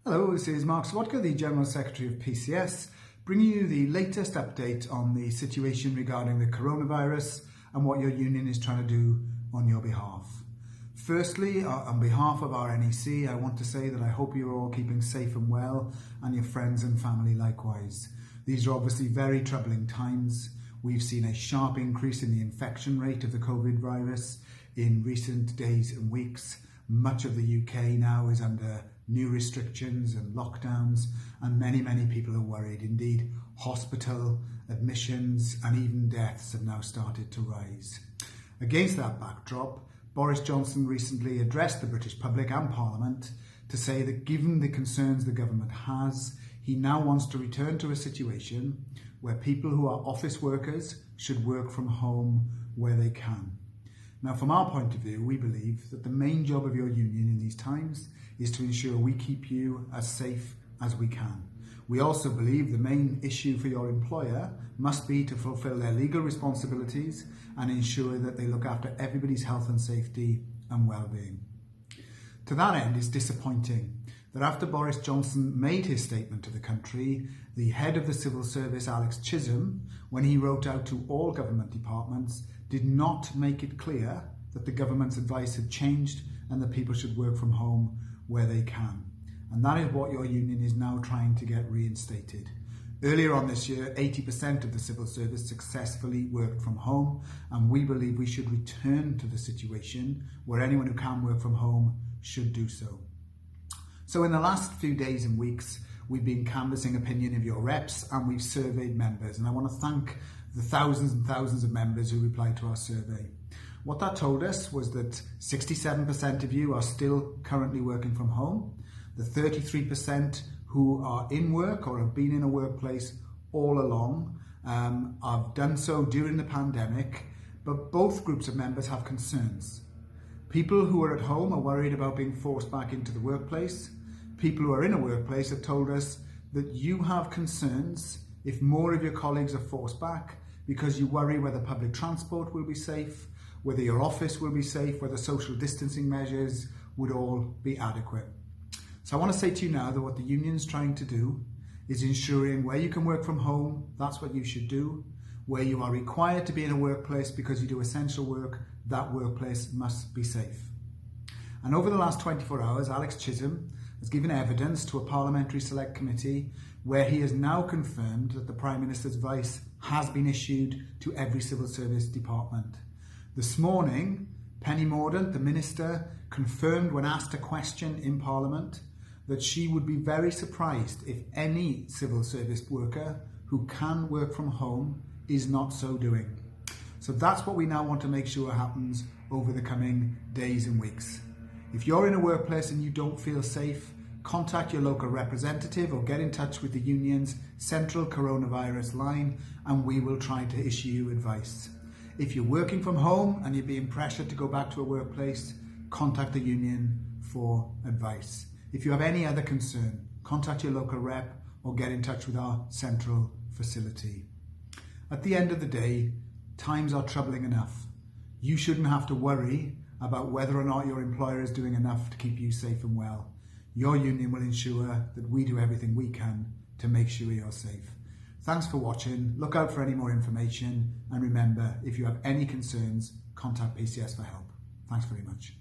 Hello, this is Mark Serwotka, the General Secretary of PCS, bringing you the latest update on the situation regarding the coronavirus and what your union is trying to do on your behalf. Firstly, on behalf of our NEC, I want to say that I hope you're all keeping safe and well, and your friends and family likewise. These are obviously very troubling times. We've seen a sharp increase in the infection rate of the COVID virus in recent days and weeks. Much of the UK now is under new restrictions and lockdowns, and many people are worried. Indeed, hospital admissions and even deaths have now started to rise. Against that backdrop, Boris Johnson recently addressed the British public and Parliament to say that given the concerns the government has, he now wants to return to a situation where people who are office workers should work from home where they can. Now, from our point of view, we believe that the main job of your union in these times is to ensure we keep you as safe as we can. We also believe the main issue for your employer must be to fulfil their legal responsibilities and ensure that they look after everybody's health and safety and well-being. To that end, it's disappointing that after Boris Johnson made his statement to the country, the head of the civil service, Alex Chisholm, when he wrote out to all government departments, did not make it clear that the government's advice had changed and that people should work from home where they can. And that is what your union is now trying to get reinstated. Earlier on this year, 80% of the civil service successfully worked from home, and we believe we should return to the situation where anyone who can work from home should do so. So in the last few days and weeks, we've been canvassing opinion of your reps and we've surveyed members, and I want to thank the thousands and thousands of members who replied to our survey. What that told us was that 67% of you are still currently working from home, the 33% who are in work or have been in a workplace all along have done so during the pandemic, but both groups of members have concerns. People who are at home are worried about being forced back into the workplace. People who are in a workplace have told us that you have concerns if more of your colleagues are forced back because you worry whether public transport will be safe, whether your office will be safe, whether social distancing measures would all be adequate. So I want to say to you now that what the union is trying to do is ensuring where you can work from home, that's what you should do. Where you are required to be in a workplace because you do essential work, that workplace must be safe. And over the last 24 hours, Alex Chisholm has given evidence to a parliamentary select committee where he has now confirmed that the Prime Minister's advice has been issued to every civil service department. This morning, Penny Mordaunt, the Minister, confirmed when asked a question in Parliament that she would be very surprised if any civil service worker who can work from home is not so doing. So that's what we now want to make sure happens over the coming days and weeks. If you're in a workplace and you don't feel safe, contact your local representative or get in touch with the union's central coronavirus line and we will try to issue you advice. If you're working from home and you're being pressured to go back to a workplace, contact the union for advice. If you have any other concern, contact your local rep or get in touch with our central facility. At the end of the day, times are troubling enough. You shouldn't have to worry about whether or not your employer is doing enough to keep you safe and well. Your union will ensure that we do everything we can to make sure you're safe. Thanks for watching. Look out for any more information. And remember, if you have any concerns, contact PCS for help. Thanks very much.